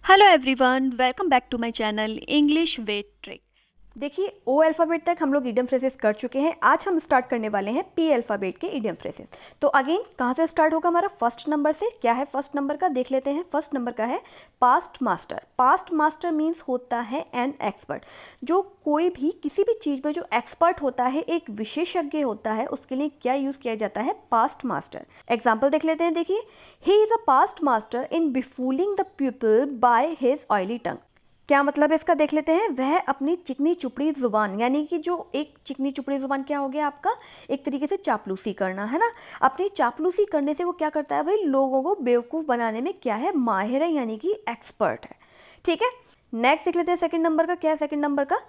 Hello everyone, welcome back to my channel English with trick. देखिए, O alphabet तक हम लोग इडियम फ्रेजेस कर चुके हैं। आज हम स्टार्ट करने वाले हैं पी अल्फ़ाबेट के इडियम फ्रेजेस। तो अगेन कहाँ से स्टार्ट होगा हमारा? फर्स्ट नंबर से। क्या है फर्स्ट नंबर का? देख लेते हैं। फर्स्ट नंबर का है past master. Past master means होता है एन एक्सपर्ट। जो कोई भी किसी भी चीज़ में जो एक्सपर्ट होता है, एक विशेषज्ञ होता है, उसके लिए क्या यूज़ किया जाता है? Past master. एग्जाम्पल देख लेते हैं। देखिए, he is a past master in befooling the people by his oily tongue. क्या मतलब है इसका? देख लेते हैं। वह अपनी चिकनी चुपड़ी जुबान, यानी कि जो एक चिकनी चुपड़ी जुबान क्या हो गया आपका? एक तरीके से चापलूसी करना, है ना। अपनी चापलूसी करने से वो क्या करता है भाई? लोगों को बेवकूफ़ बनाने में क्या है? माहिर है, यानी कि एक्सपर्ट है। ठीक है। नेक्स्ट देख लेते हैं। सेकंड नंबर का क्या है? सेकंड नंबर का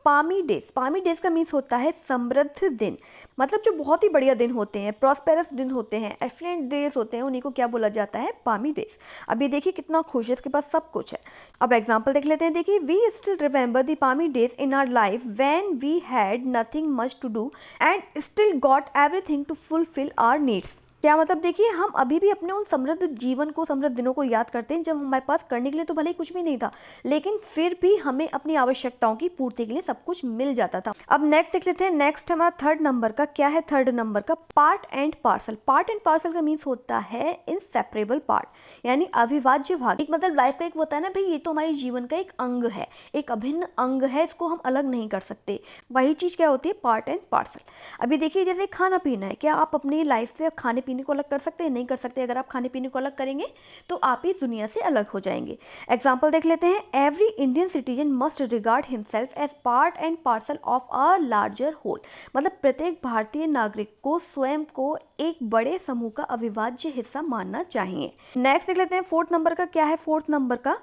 पामी डेज। पामी डेज का मीन्स होता है समृद्ध दिन। मतलब जो बहुत ही बढ़िया दिन होते हैं, प्रॉस्पेरस दिन होते हैं, एफ्लुएंट डेज होते हैं, उन्हीं को क्या बोला जाता है? पामी डेज। अभी देखिए कितना खुश है, इसके पास सब कुछ है। अब एग्जाम्पल देख लेते हैं। देखिए, we still remember the palmy days in our life when we had nothing much to do and still got everything to fulfil our needs. क्या मतलब? देखिए, हम अभी भी अपने उन समृद्ध जीवन को, समृद्ध दिनों को याद करते हैं जब हमारे पास करने के लिए तो भले ही कुछ भी नहीं था, लेकिन फिर भी हमें अपनी आवश्यकताओं की पूर्ति के लिए सब कुछ मिल जाता था। अब नेक्स्ट देख लेते हैं। नेक्स्ट हमारा थर्ड नंबर का क्या है? थर्ड नंबर का part and parcel. Part and parcel का मीन्स होता है इनसेपरेबल पार्ट, यानी अविभाज्य भाग। एक मतलब लाइफ का एक होता है ना भाई, ये तो हमारे जीवन का एक अंग है, एक अभिन्न अंग है, इसको हम अलग नहीं कर सकते। वही चीज़ क्या होती है? Part and parcel. अभी देखिए, जैसे खाना पीना है, क्या आप अपनी लाइफ से खाने पीने को अलग कर सकते हैं? नहीं कर सकते। अगर आप खाने पीने को अलग करेंगे तो आप इस दुनिया से अलग हो जाएंगे। एग्जाम्पल देख लेते हैं। Every Indian citizen must regard himself as part and parcel of a larger whole. मतलब प्रत्येक भारतीय नागरिक को स्वयं को एक बड़े समूह का अविभाज्य हिस्सा मानना चाहिए। नेक्स्ट देख लेते हैं। फोर्थ नंबर का क्या है? फोर्थ नंबर का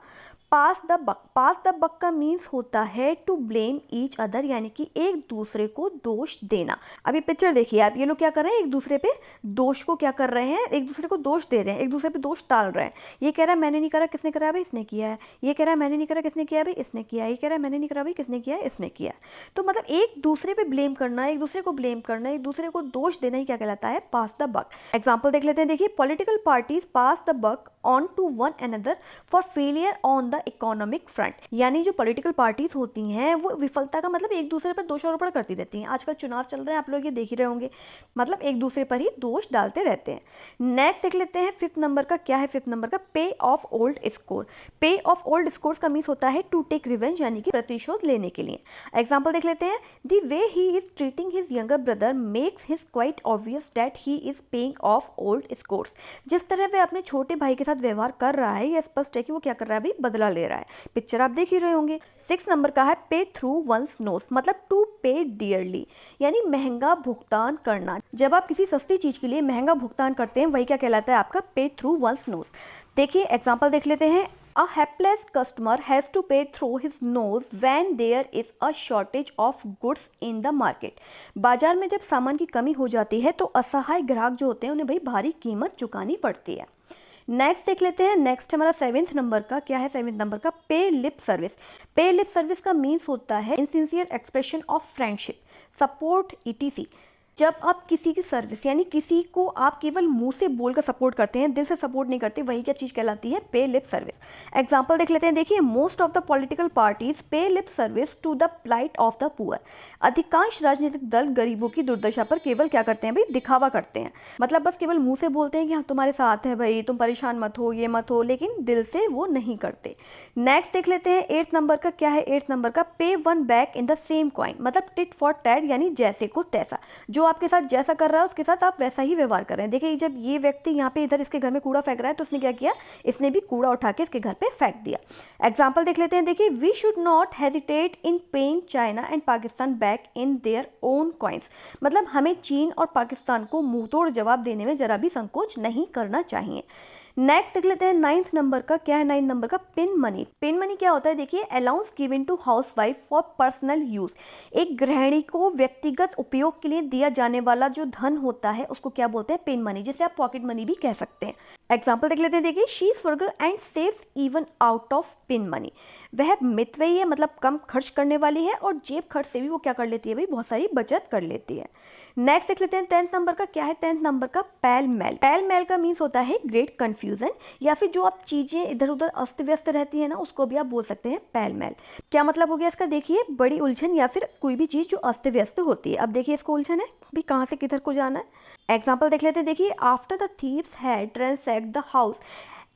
पास द बक। पास द बक का मीन्स होता है टू ब्लेम ईच अदर, यानी कि एक दूसरे को दोष देना। अभी पिक्चर देखिए आप, ये लोग क्या कर रहे हैं? एक दूसरे पे दोष को क्या कर रहे हैं? एक दूसरे को दोष दे रहे हैं, एक दूसरे पे दोष डाल रहे हैं। ये कह रहा है मैंने नहीं करा, किसने करा भाई? इसने किया है। ये कह रहा है मैंने नहीं करा, किसने किया भाई? इसने किया है। ये कह रहा है मैंने नहीं करा भाई, किसने किया है? इसने किया है। तो मतलब एक दूसरे पे ब्लेम करना, एक दूसरे को ब्लेम करना, एक दूसरे को दोष देना ही क्या कहलाता है? पास द बक। एग्जाम्पल देख लेते हैं। देखिए, political parties pass the buck on to one another for failure on the economic front. यानी जो पॉलिटिकल पार्टीज होती हैं वो विफलता का मतलब एक दूसरे पर दोषारोपण करती रहती हैं। आजकल चुनाव चल रहे हैं, आप लोग ये देख ही रहे होंगे, मतलब एक दूसरे पर ही दोष डालते रहते हैं। नेक्स्ट देख लेते हैं। फिफ्थ नंबर का क्या है? फिफ्थ नंबर का पे ऑफ ओल्ड स्कोर। पे ऑफ ओल्ड स्कोर का मीन्स होता है टू टेक रिवेंज, यानी कि प्रतिशोध लेने के लिए। एग्जाम्पल देख लेते हैं। The way he is treating his younger brother makes his quiet obvious that he is paying off old scores. जिस तरह वह अपने छोटे भाई के साथ व्यवहार कर रहा है, यह स्पष्ट है कि वो क्या कर रहा है भाई? बदला ले रहा है। पिक्चर आप देख ही रहे होंगे। सिक्स नंबर का है पे थ्रू वंस नोस। मतलब टू पे डियरली, यानी महंगा भुगतान करना। जब आप किसी सस्ती चीज के लिए महंगा भुगतान करते हैं, वही क्या कहलाता है? आपका पे थ्रू वंस नोस। देखिए, एग्जाम्पल देख लेते हैं। A helpless customer has to pay through his nose when there is a shortage of goods in the market। बाजार में जब सामान की कमी हो जाती है तो असहाय ग्राहक जो होते हैं उन्हें भाई भारी कीमत चुकानी पड़ती है। नेक्स्ट देख लेते हैं। नेक्स्ट हमारा सेवेंथ नंबर का क्या है? सेवेंथ नंबर का पे लिप सर्विस। पे लिप सर्विस का मीन्स होता है insincere expression of friendship, support etc. जब आप किसी की सर्विस, यानी किसी को आप केवल मुंह से बोलकर सपोर्ट करते हैं, दिल से सपोर्ट नहीं करते, वही क्या चीज़ कहलाती है? पे लिप सर्विस। एग्जाम्पल देख लेते हैं। देखिए, most of the political parties pay lip service to the plight of the poor. अधिकांश राजनीतिक दल गरीबों की दुर्दशा पर केवल क्या करते हैं भाई? दिखावा करते हैं। मतलब बस केवल मुंह से बोलते हैं कि हम तुम्हारे साथ हैं भाई, तुम परेशान मत हो, ये मत हो, लेकिन दिल से वो नहीं करते। नेक्स्ट देख लेते हैं। एट्थ नंबर का क्या है? एट्थ नंबर का पे one back in the same coin. मतलब टिट फॉर टैट, यानी जैसे को तैसा। जो आपके साथ जैसा कर रहा है उसके साथ आप वैसा ही व्यवहार कर रहे हैं। देखिए, जब ये व्यक्ति यहाँ पे इधर इसके घर में कूड़ा फेंक रहा है तो उसने क्या किया? इसने भी कूड़ा उठा के इसके घर पे फेंक दिया। एग्जाम्पल देख लेते हैं। देखिए, we should not hesitate in paying China and Pakistan back in their own coins. मतलब हमें चीन और पाकिस्तान को मुंहतोड़ जवाब देने में जरा भी संकोच नहीं करना चाहिए। नेक्स्ट देख लेते हैं। नाइन्थ नंबर का क्या है? नाइन्थ नंबर का पिन मनी। पिन मनी क्या होता है? देखिए, allowance given to housewife for personal use. एक गृहिणी को व्यक्तिगत उपयोग के लिए दिया जाने वाला जो धन होता है उसको क्या बोलते हैं? पिन मनी, जिसे आप पॉकेट मनी भी कह सकते हैं। एग्जाम्पल देख लेते हैं, देखिए she is frugal and saves even out of pin money. वह मितव्ययी है, मतलब कम खर्च करने वाली है और जेब खर्च से भी वो क्या कर लेती है भाई, बहुत सारी बचत कर लेती है। नेक्स्ट देख लेते हैं 10th नंबर का, क्या है 10th नंबर का, पैल मैल। पैल मैल का मीन्स होता है ग्रेट कन्फ्यूजन, या फिर जो आप चीजें इधर उधर अस्त व्यस्त रहती है ना, उसको भी आप बोल सकते हैं पैल मैल। क्या मतलब हो गया इसका, देखिए बड़ी उलझन या फिर कोई भी चीज जो अस्त व्यस्त होती है। अब देखिए इसको उलझन है भी, कहाँ से किधर को जाना है। एग्जाम्पल देख लेते हैं, देखिए after the thieves had ransacked the house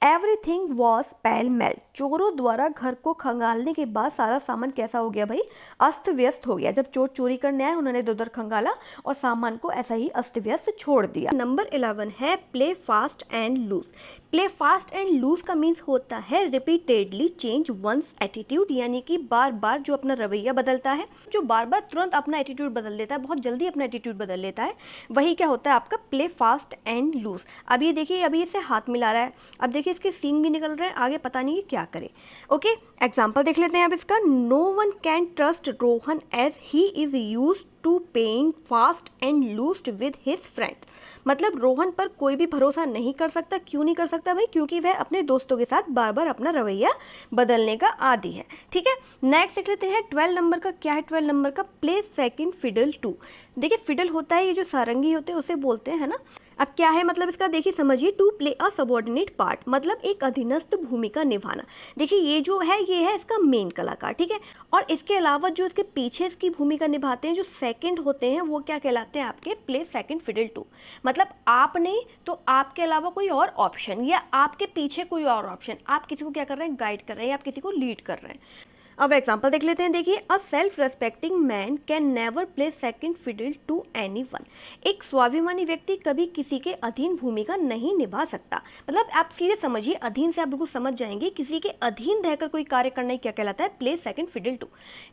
everything was pell mell. चोरों द्वारा घर को खंगालने के बाद सारा सामान कैसा हो गया भाई, अस्त व्यस्त हो गया। जब चोर चोरी करने आए, उन्होंने इधर उधर खंगाला और सामान को ऐसा ही अस्त व्यस्त छोड़ दिया। नंबर 11 है play fast and loose. Play fast and loose का मीन्स होता है रिपीटेडली चेंज वंस एटीट्यूड, यानी कि बार बार जो अपना रवैया बदलता है, जो बार बार तुरंत अपना एटीट्यूड बदल लेता है, बहुत जल्दी अपना एटीट्यूड बदल लेता है, वही क्या होता है आपका प्ले फास्ट एंड लूज। अब ये देखिए, अभी इसे हाथ मिला रहा है, अब देखिए इसके सींग भी निकल रहे हैं, आगे पता नहीं क्या करे। ओके, एग्जाम्पल देख लेते हैं अब इसका। No one can trust Rohan as he is used to paying fast and loosed with his friend. मतलब रोहन पर कोई भी भरोसा नहीं कर सकता। क्यों नहीं कर सकता भाई, क्योंकि वह अपने दोस्तों के साथ बार बार अपना रवैया बदलने का आदी है। ठीक है, नेक्स्ट देख लेते हैं 12 नंबर का, क्या है 12 नंबर का, प्ले सेकंड फिडल टू। देखिए फिडल होता है ये जो सारंगी होते हैं उसे बोलते हैं ना। अब क्या है मतलब इसका, देखिए समझिए, to play a subordinate part, मतलब एक अधीनस्थ भूमिका निभाना। देखिए ये जो है ये है इसका मेन कलाकार, ठीक है। और इसके अलावा जो इसके पीछे इसकी भूमिका निभाते हैं जो सेकंड होते हैं, वो क्या कहलाते हैं आपके प्ले सेकंड फिडल टू। मतलब आप नहीं तो आपके अलावा कोई और ऑप्शन, या आपके पीछे कोई और ऑप्शन, आप किसी को क्या कर रहे हैं, गाइड कर रहे हैं, या आप किसी को लीड कर रहे हैं। अब एग्जाम्पल देख लेते हैं, देखिए a self respecting man can never play second fiddle to anyone. एक स्वाभिमानी व्यक्ति कभी किसी के अधीन भूमिका नहीं निभा सकता। मतलब आप सीधे समझिए, अधीन से आप बिल्कुल समझ जाएंगे, किसी के अधीन रहकर कोई कार्य करना क्या कहलाता है, play second fiddle to.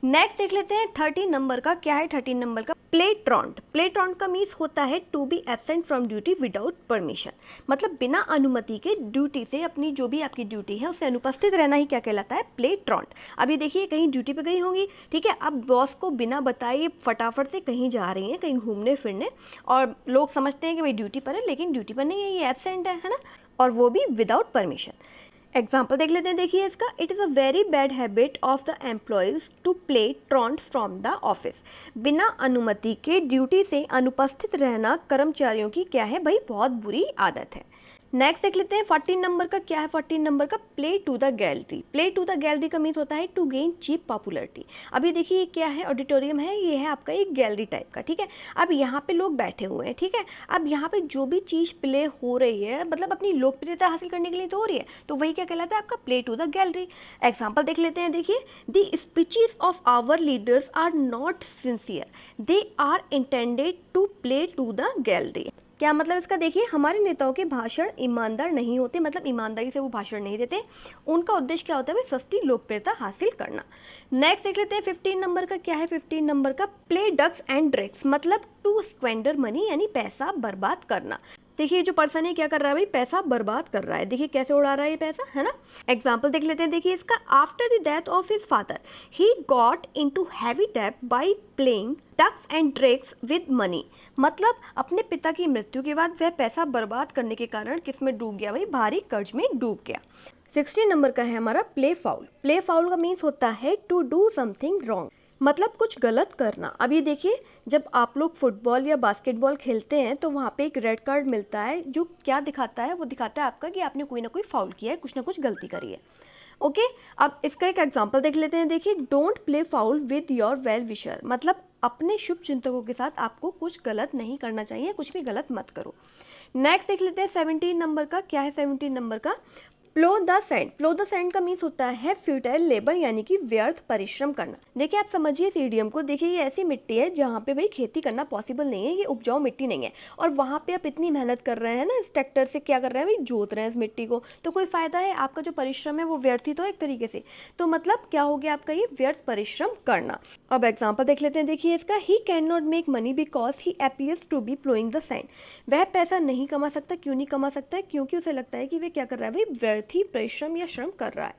Next देख लेते हैं 13 नंबर का, क्या है 13 नंबर का, प्ले ट्रॉन्ट। प्ले ट्रॉन्ट का मीन्स होता है to be absent from duty without permission. मतलब बिना अनुमति के ड्यूटी से, अपनी जो भी आपकी ड्यूटी है उससे अनुपस्थित रहना ही क्या कहलाता है, प्ले ट्रॉन्ट। अभी देखिए कहीं ड्यूटी पे गई होंगी, ठीक है, अब बॉस को बिना बताए फटाफट से कहीं जा रही हैं, कहीं घूमने फिरने, और लोग समझते हैं कि भाई ड्यूटी पर है, लेकिन ड्यूटी पर नहीं है, ये एब्सेंट है ना, और वो भी विदाउट परमिशन। एग्जाम्पल देख लेते हैं, देखिए इसका, it is a very bad habit of the employees to play truant from the office. बिना अनुमति के ड्यूटी से अनुपस्थित रहना कर्मचारियों की क्या है भाई, बहुत बुरी आदत है। नेक्स्ट देख लेते हैं 14 नंबर का, क्या है 14 नंबर का, play to the gallery. Play to the gallery का मीन्स होता है टू गेन चीप पॉपुलरिटी। अभी देखिए ये क्या है, ऑडिटोरियम है, ये है आपका एक गैलरी टाइप का, ठीक है। अब यहाँ पे लोग बैठे हुए हैं, ठीक है। अब यहाँ पे जो भी चीज़ प्ले हो रही है, मतलब अपनी लोकप्रियता हासिल करने के लिए तो हो रही है, तो वही क्या कहलाता है आपका play to the gallery. Example देख लेते हैं, देखिए the speeches of our leaders are not sincere, they are intended to play to the gallery. क्या मतलब इसका, देखिए हमारे नेताओं के भाषण ईमानदार नहीं होते, मतलब ईमानदारी से वो भाषण नहीं देते। उनका उद्देश्य क्या होता है भाई, सस्ती लोकप्रियता हासिल करना। नेक्स्ट देख लेते हैं 15 नंबर का, क्या है 15 नंबर का, प्ले डक्स एंड ड्रैग्स। मतलब टू स्क्वेंडर मनी, यानी पैसा बर्बाद करना। देखिए जो पर्सन है क्या कर रहा है भाई, पैसा बर्बाद कर रहा है। देखिए कैसे उड़ा रहा है ये पैसा, है ना। एग्जाम्पल देख लेते हैं, देखिए इसका, after the death of his father he got into heavy डेब्ट by playing ducks and drakes with money. मतलब अपने पिता की मृत्यु के बाद वह पैसा बर्बाद करने के कारण किस में डूब गया भाई, भारी कर्ज में डूब गया। 16 नंबर का है हमारा प्ले फाउल। प्ले फाउल का मीन्स होता है टू डू समथिंग रॉन्ग, मतलब कुछ गलत करना। अब ये देखिए जब आप लोग फुटबॉल या बास्केटबॉल खेलते हैं तो वहाँ पे एक रेड कार्ड मिलता है, जो क्या दिखाता है, वो दिखाता है आपका कि आपने कोई ना कोई फाउल किया है, कुछ ना कुछ गलती करी है। ओके, अब इसका एक एग्जांपल देख लेते हैं, देखिए don't play foul with your well wisher. मतलब अपने शुभ चिंतकों के साथ आपको कुछ गलत नहीं करना चाहिए, कुछ भी गलत मत करो। नेक्स्ट देख लेते हैं 17 नंबर का, क्या है 17 नंबर का, plough the sand. Plough the sand का मीन्स होता है फ्यूटाइल लेबर, यानी कि व्यर्थ परिश्रम करना। देखिए आप समझिए इस इडियम को, देखिए ये ऐसी मिट्टी है जहाँ पे भाई खेती करना पॉसिबल नहीं है, ये उपजाऊ मिट्टी नहीं है, और वहाँ पे आप इतनी मेहनत कर रहे हैं ना, इस ट्रैक्टर से क्या कर रहे हैं भाई, जोत रहे हैं इस मिट्टी को, तो कोई फायदा है, आपका जो परिश्रम है वो व्यर्थ ही तो एक तरीके से। तो मतलब क्या हो गया आपका ये व्यर्थ परिश्रम करना। अब एग्जाम्पल देख लेते हैं, देखिए इसका, he can not make money because he appears to be ploughing the sand. वह पैसा नहीं कमा सकता, क्यों नहीं कमा सकता है, क्योंकि उसे लगता है कि वह क्या कर रहा है भाई, व्यर्थ ही परिश्रम या श्रम कर रहा है।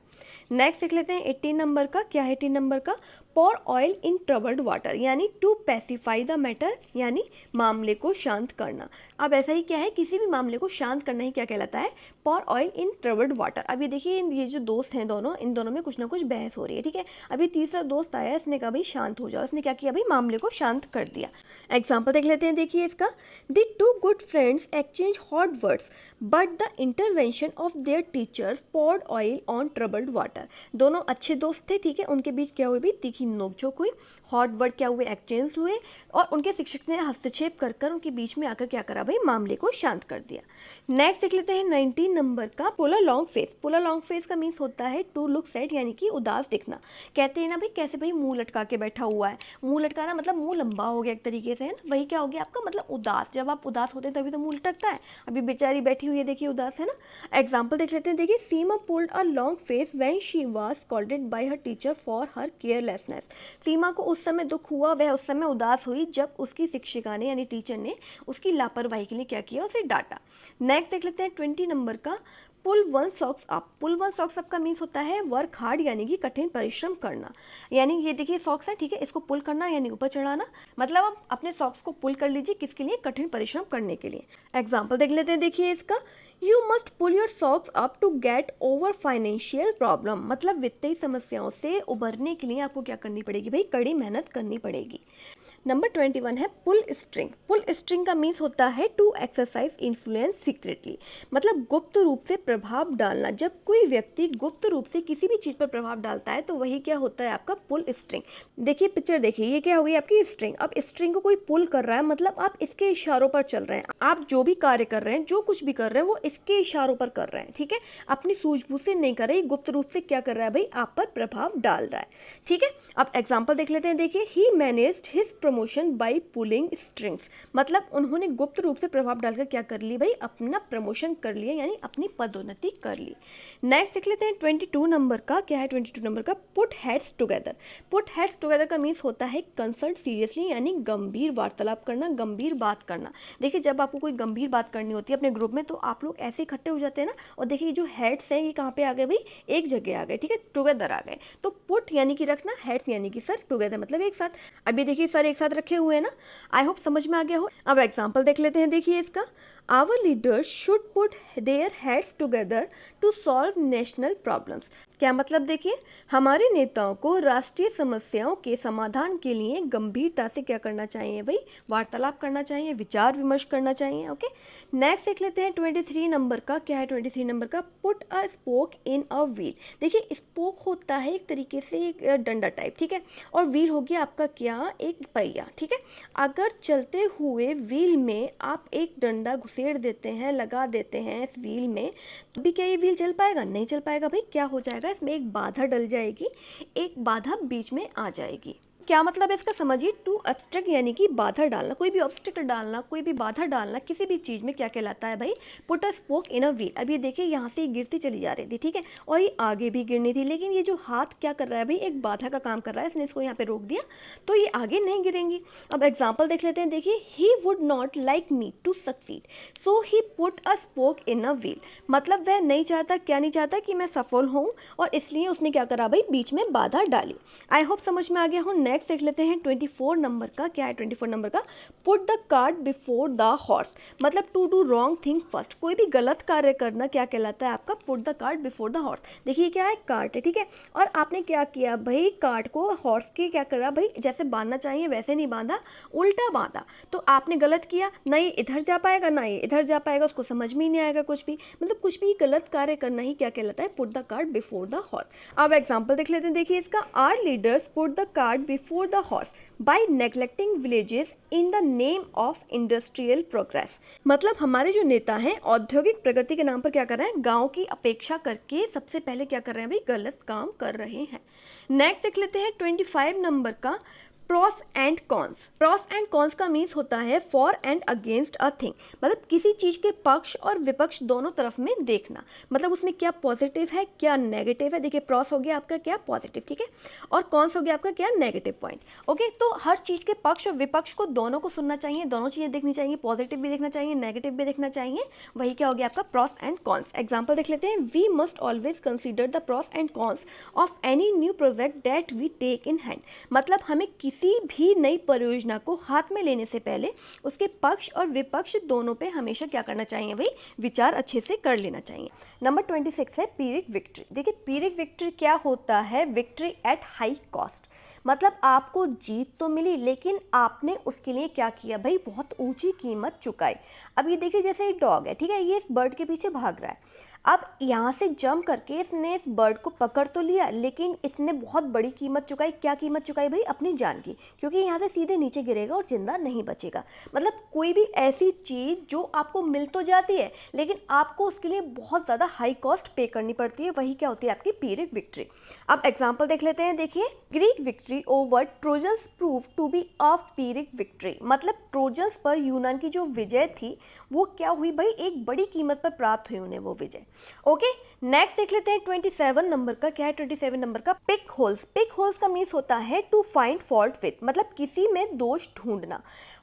नेक्स्ट देख लेते हैं 18 नंबर का। क्या है 18 नंबर का? pour oil in troubled water, यानी टू पैसिफाई द मैटर, यानी मामले को शांत करना। अब ऐसा ही क्या है, किसी भी मामले को शांत करना ही क्या कहलाता है? pour oil in troubled water. अब ये देखिए ये जो दोस्त हैं दोनों, इन दोनों में कुछ ना कुछ बहस हो रही है, ठीक है। अभी तीसरा दोस्त आया, इसने कहा भाई शांत हो जाओ, इसने क्या किया भाई? मामले को शांत कर दिया। एग्जाम्पल देख लेते हैं, देखिए इसका। The two good friends exchange hot words but the intervention of their teachers poured oil on troubled water. दोनों अच्छे दोस्त थे, ठीक है, उनके बीच क्या हुई भाई? तीखी नोकझोंक हुई, हॉट वर्ड क्या हुए? एक्सचेंज हुए, और उनके शिक्षक ने हस्तक्षेप कर कर उनके बीच में आकर क्या करा भाई? मामले को शांत कर दिया। नेक्स्ट देख लेते हैं 19 नंबर का। Pull a long face. Pull a long face का मीन्स होता है टू लुक सैड, यानी कि उदास दिखना। कहते हैं ना भाई, कैसे भाई? मुंह लटका के बैठा हुआ है। मुंह लटकाना मतलब मुंह लंबा हो गया एक तरीके से, है ना। वही क्या हो गया आपका? मतलब उदास। जब आप उदास होते हैं तभी तो मुंह लटकता है। अभी बेचारी बैठी हुई है, देखिए उदास, है ना। एग्जाम्पल देख लेते हैं, देखिए। Seema pulled a long face when she was scolded by her teacher for her carelessness. Seema को उस समय दुख हुआ, वह उस समय उदास हुई जब उसकी शिक्षिका ने यानी टीचर ने उसकी लापरवाही के लिए क्या किया? उसे डांटा। नेक्स्ट देख लेते हैं 20 नंबर का। Pull one socks up. Pull one socks up का मीन्स होता है वर्क हार्ड, यानी कि कठिन परिश्रम करना। यानी ये देखिए सॉक्स है, ठीक है, इसको पुल करना यानी ऊपर चढ़ाना। मतलब आप अपने सॉक्स को पुल कर लीजिए, किसके लिए? कठिन परिश्रम करने के लिए। एग्जाम्पल देख लेते हैं, देखिए इसका। You must pull your socks up to get over financial problem. मतलब वित्तीय समस्याओं से उभरने के लिए आपको क्या करनी पड़ेगी भाई? कड़ी मेहनत करनी पड़ेगी। नंबर 21 है पुल स्ट्रिंग। पुल स्ट्रिंग का मीन्स होता है टू एक्सरसाइज इन्फ्लुएंस सीक्रेटली। मतलब गुप्त रूप से प्रभाव डालना। जब कोई व्यक्ति गुप्त रूप से किसी भी चीज़ पर प्रभाव डालता है तो वही क्या होता है? आपका पुल स्ट्रिंग। देखिए पिक्चर देखिए, ये क्या हो गई? आपकी स्ट्रिंग। अब स्ट्रिंग को कोई पुल कर रहा है, मतलब आप इसके इशारों पर चल रहे हैं। आप जो भी कार्य कर रहे हैं, जो कुछ भी कर रहे हैं, वो इसके इशारों पर कर रहे हैं, ठीक है। अपनी सूझबूझ से नहीं कर रहे, गुप्त रूप से क्या कर रहा है भाई? आप पर प्रभाव डाल रहा है, ठीक है। अब एग्जाम्पल देख लेते हैं, देखिए। He managed his promotion by pulling strings. मतलब उन्होंने गुप्त रूप से प्रभाव डालकर क्या कर ली भाई? अपना प्रमोशन कर लिया, यानी अपनी पदोन्नति कर ली। नेक्स्ट देख लेते हैं 22 नंबर का। क्या है 22 नंबर का? Put heads together. Put heads together का मीन्स होता है कंसल्ट सीरियसली, यानी गंभीर वार्तालाप करना, गंभीर बात करना। देखिए जब आपको कोई गंभीर बात करनी होती है अपने ग्रुप में, तो आप लोग ऐसे इकट्ठे हो जाते हैं ना। और देखिए जो हेड्स हैं ये कहाँ पे आ गए भाई? एक जगह आ गए, ठीक है, टुगेदर आ गए। तो पुट यानी कि रखना, हेड्स यानी कि सर, टुगेदर मतलब एक साथ। अभी देखिए सर एक साथ रखे हुए हैं ना। आई होप समझ में आ गया हो। अब एग्जाम्पल देख लेते हैं, देखिए इसका। Our leaders should put their heads together to solve national problems. क्या मतलब? देखिए हमारे नेताओं को राष्ट्रीय समस्याओं के समाधान के लिए गंभीरता से क्या करना चाहिए भाई? वार्तालाप करना चाहिए, विचार विमर्श करना चाहिए, ओके। नेक्स्ट देख लेते हैं 23 नंबर का। क्या है 23 नंबर का? Put a spoke in a wheel. देखिए स्पोक होता है एक तरीके से एक डंडा टाइप, ठीक है, और व्हील हो गया आपका क्या? एक पहिया, ठीक है। अगर चलते हुए व्हील में आप एक डंडा घुसेड़ देते हैं, लगा देते हैं इस व्हील में, तो भी क्या ये व्हील चल पाएगा? नहीं चल पाएगा भाई। क्या हो जाएगा? इसमें एक बाधा डल जाएगी, एक बाधा बीच में आ जाएगी। क्या मतलब है इसका? समझिए, टू ऑब्स्टेकल यानी कि बाधा डालना, कोई भी ऑब्स्टेकल डालना, कोई भी बाधा डालना किसी भी चीज़ में क्या कहलाता है भाई? Put a spoke in a wheel. अब ये देखिए यहाँ से गिरती चली जा रही थी, ठीक है, और ये आगे भी गिरनी थी, लेकिन ये जो हाथ क्या कर रहा है भाई? एक बाधा का काम कर रहा है, इसने इसको यहाँ पे रोक दिया, तो ये आगे नहीं गिरेंगी। अब एग्जाम्पल देख लेते हैं, देखिए। He would not like me to succeed so he put a spoke in a wheel. मतलब वह नहीं चाहता, क्या नहीं चाहता? कि मैं सफल हूँ, और इसलिए उसने क्या करा भाई? बीच में बाधा डाली। आई होप समझ में आ गया हो। नेक्स्ट देख लेते हैं 24 नंबर का। क्या है 24 नंबर का? Put the cart before the horse. मतलब to do wrong thing first. कोई भी गलत कार्य करना क्या कहलाता है आपका? Put the cart before the horse. देखिए क्या है? कार्ट है, ठीक है, और आपने क्या किया भाई? कार्ट को हॉर्स के क्या करा भाई? जैसे बांधना चाहिए वैसे नहीं बांधा, उल्टा बांधा। तो आपने गलत किया, ना ये इधर जा पाएगा ना ये इधर जा पाएगा, उसको समझ में ही नहीं आएगा कुछ भी। मतलब कुछ भी गलत कार्य करना ही क्या कहलाता है? Put the cart before the horse. अब एग्जाम्पल देख लेते हैं, देखिए इसका। Our leaders put the cart before the horse by neglecting villages in the name of industrial progress. मतलब हमारे जो नेता हैं औद्योगिक प्रगति के नाम पर क्या कर रहे हैं? गांव की अपेक्षा करके सबसे पहले क्या कर रहे हैं भाई? गलत काम कर रहे हैं। नेक्स्ट देख लेते हैं 25 नंबर का। Pros and cons. Pros and cons का मीन्स होता है for and against a thing, मतलब किसी चीज़ के पक्ष और विपक्ष दोनों तरफ में देखना, मतलब उसमें क्या पॉजिटिव है क्या नेगेटिव है। देखिए प्रॉस हो गया आपका क्या पॉजिटिव, ठीक है, और कॉन्स हो गया आपका क्या नेगेटिव पॉइंट। ओके, तो हर चीज़ के पक्ष और विपक्ष को दोनों को सुनना चाहिए, दोनों चीज़ें देखनी चाहिए, पॉजिटिव भी देखना चाहिए, नेगेटिव भी देखना चाहिए, वही क्या हो गया आपका प्रॉस एंड कॉन्स। एग्जाम्पल देख लेते हैं, we must always consider the pros and cons of any new project that we take in hand, मतलब हमें किसी भी नई परियोजना को हाथ में लेने से पहले उसके पक्ष और विपक्ष दोनों पे हमेशा क्या करना चाहिए भाई, विचार अच्छे से कर लेना चाहिए। नंबर 26 है पीरिक विक्ट्री। देखिए पीरिक विक्ट्री क्या होता है, विक्ट्री एट हाई कॉस्ट, मतलब आपको जीत तो मिली लेकिन आपने उसके लिए क्या किया भाई, बहुत ऊंची कीमत चुकाई। अब ये देखिए जैसे एक डॉग है, ठीक है, ये इस बर्ड के पीछे भाग रहा है, अब यहाँ से जंप करके इसने इस बर्ड को पकड़ तो लिया लेकिन इसने बहुत बड़ी कीमत चुकाई। क्या कीमत चुकाई भाई, अपनी जान की, क्योंकि यहाँ से सीधे नीचे गिरेगा और जिंदा नहीं बचेगा। मतलब कोई भी ऐसी चीज़ जो आपको मिल तो जाती है लेकिन आपको उसके लिए बहुत ज़्यादा हाई कॉस्ट पे करनी पड़ती है, वही क्या होती है आपकी पीरिक विक्ट्री। अब एग्जाम्पल देख लेते हैं, देखिए Greek victory over Trojans prove to be of pyrrhic victory, मतलब ट्रोजन्स पर यूनान की जो विजय थी वो क्या हुई भाई, एक बड़ी कीमत पर प्राप्त हुई उन्हें वो विजय। ओके, नेक्स्ट देख लेते हैं 27 नंबर का, क्या है 27 नंबर का, पिक होल्स। पिक होल्स का मीन्स होता है टू फाइंड फॉल्ट विथ, मतलब किसी में दोष ढूंढना।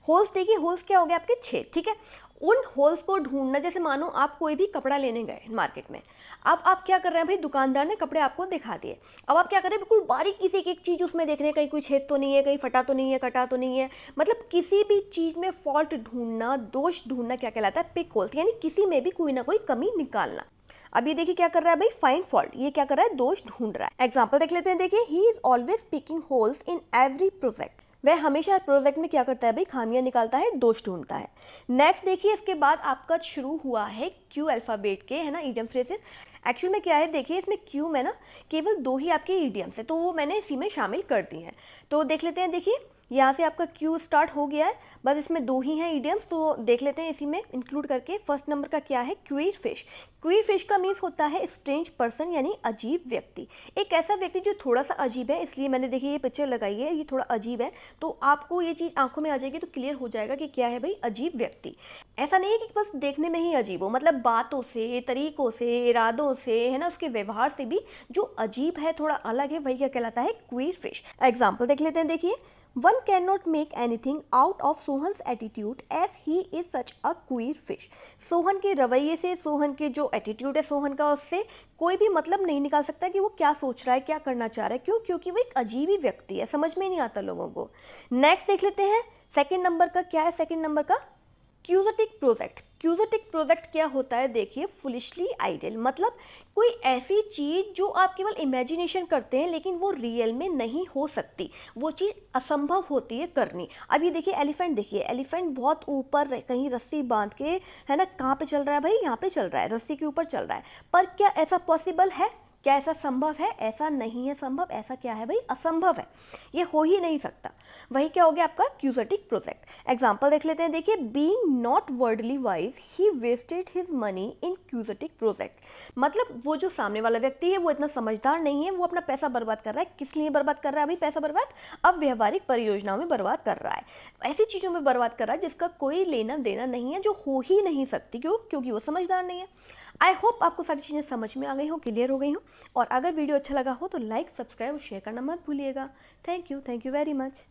होल्स देखिए, होल्स क्या हो गया आपके छेद, ठीक है, उन होल्स को ढूंढना, जैसे मानो आप कोई भी कपड़ा लेने गए मार्केट में, अब आप क्या कर रहे हैं भाई, दुकानदार ने कपड़े आपको दिखा दिए, अब आप क्या कर रहे हैं, बिल्कुल बारीकी से एक चीज़ उसमें देख रहे हैं, कहीं कोई छेद तो नहीं है, कहीं फटा तो नहीं है, कटा तो नहीं है, मतलब किसी भी चीज़ में फॉल्ट ढूंढना, दोष ढूंढना क्या कहलाता है, पिक होल्स, यानी किसी में भी कोई ना कोई कमी निकालना। अब ये देखिए क्या कर रहा है भाई, फाइंड फॉल्ट, ये क्या कर रहा है, दोष ढूंढ रहा है। एग्जाम्पल देख लेते हैं, देखिए he is always picking holes in every project, वह हमेशा प्रोजेक्ट में क्या करता है भाई, खामियां निकालता है, दोष ढूंढता है। नेक्स्ट देखिए, इसके बाद आपका शुरू हुआ है क्यू अल्फाबेट के, है ना, ईडियम फ्रेजेस। एक्चुअल में क्या है, देखिए इसमें क्यू में ना केवल 2 ही आपके ईडियम्स है, तो वो मैंने इसी में शामिल कर दी हैं। तो देख लेते हैं, देखिए यहाँ से आपका क्यू स्टार्ट हो गया है, बस इसमें 2 ही हैं ईडियम्स, तो देख लेते हैं इसी में इंक्लूड करके। फर्स्ट नंबर का क्या है, क्वीर फिश। क्वीर फिश का मीन्स होता है स्ट्रेंज पर्सन, यानी अजीब व्यक्ति, एक ऐसा व्यक्ति जो थोड़ा सा अजीब है, इसलिए मैंने देखिए ये पिक्चर लगाई है, ये थोड़ा अजीब है, तो आपको ये चीज़ आंखों में आ जाएगी तो क्लियर हो जाएगा कि क्या है भाई, अजीब व्यक्ति। ऐसा नहीं है कि बस देखने में ही अजीब हो, मतलब बातों से, तरीकों से, इरादों से, है ना, उसके व्यवहार से भी जो अजीब है, थोड़ा अलग है, वही क्या कहलाता है, क्वीर फिश। एग्जाम्पल देख लेते हैं, देखिए One cannot make anything out of Sohan's attitude as he is such a queer fish। Sohan के रवैये से, सोहन के जो एटीट्यूड है सोहन का, उससे कोई भी मतलब नहीं निकाल सकता कि वो क्या सोच रहा है, क्या करना चाह रहा है, क्यों, क्योंकि वो एक अजीब ही व्यक्ति है, समझ में नहीं आता लोगों को। नेक्स्ट देख लेते हैं, सेकेंड नंबर का क्या है, सेकेंड नंबर का क्यूजोटिक प्रोजेक्ट। क्यूजोटिक प्रोजेक्ट क्या होता है, देखिए फुलिशली आइडियल, मतलब कोई ऐसी चीज़ जो आप केवल इमेजिनेशन करते हैं लेकिन वो रियल में नहीं हो सकती, वो चीज़ असंभव होती है करनी। अब ये देखिए एलिफेंट, देखिए एलिफेंट बहुत ऊपर कहीं रस्सी बांध के, है ना, कहाँ पे चल रहा है भाई, यहाँ पे चल रहा है, रस्सी के ऊपर चल रहा है, पर क्या ऐसा पॉसिबल है, क्या ऐसा संभव है, ऐसा नहीं है संभव, ऐसा क्या है भाई, असंभव है, ये हो ही नहीं सकता, वही क्या हो गया आपका क्यूजोटिक प्रोजेक्ट। एग्जाम्पल देख लेते हैं, देखिए being not worldly wise he wasted his money in quixotic project, मतलब वो जो सामने वाला व्यक्ति है वो इतना समझदार नहीं है, वो अपना पैसा बर्बाद कर रहा है, किस लिए बर्बाद कर रहा है भाई पैसा बर्बाद, अब व्यवहारिक परियोजनाओं में बर्बाद कर रहा है, ऐसी चीज़ों में बर्बाद कर रहा है जिसका कोई लेना देना नहीं है, जो हो ही नहीं सकती, क्यों, क्योंकि वो समझदार नहीं है। आई होप आपको सारी चीज़ें समझ में आ गई हो, क्लियर हो गई हो, और अगर वीडियो अच्छा लगा हो तो लाइक, सब्सक्राइब और शेयर करना मत भूलिएगा। Thank you very much.